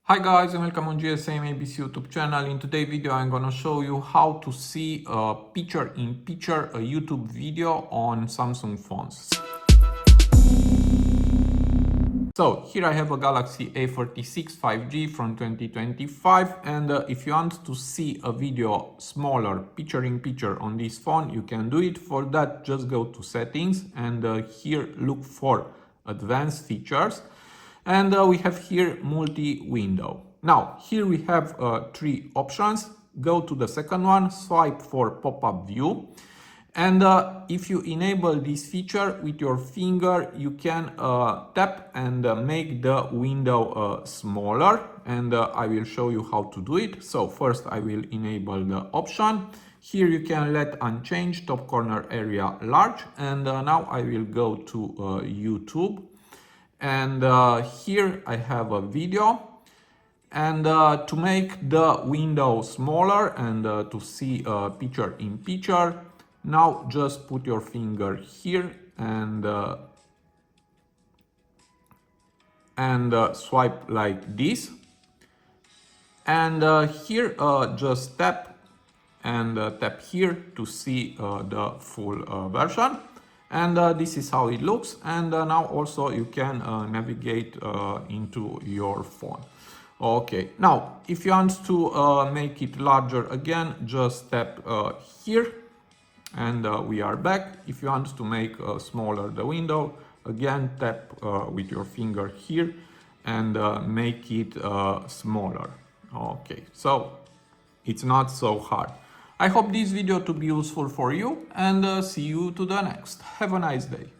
Hi guys and welcome on GSM-ABC YouTube channel. In today's video I'm gonna show you how to see a picture-in-picture a YouTube video on Samsung phones. So here I have a Galaxy A36 5G from 2025, and if you want to see a video smaller picture-in-picture on this phone, you can do it. For that, just go to settings and here look for advanced features. And we have here multi-window. Now, here we have three options. Go to the second one, swipe for pop-up view. And if you enable this feature with your finger, you can tap and make the window smaller. And I will show you how to do it. So first I will enable the option. Here you can let unchanged top corner area large. And now I will go to YouTube. And here I have a video, and to make the window smaller and to see picture in picture, now just put your finger here and swipe like this, and here just tap and tap here to see the full version. And this is how it looks. And now also you can navigate into your phone. Okay, now if you want to make it larger again, just tap here and we are back. If you want to make smaller the window, again tap with your finger here and make it smaller. Okay, so it's not so hard. I hope this video to be useful for you, and see you to the next. Have a nice day.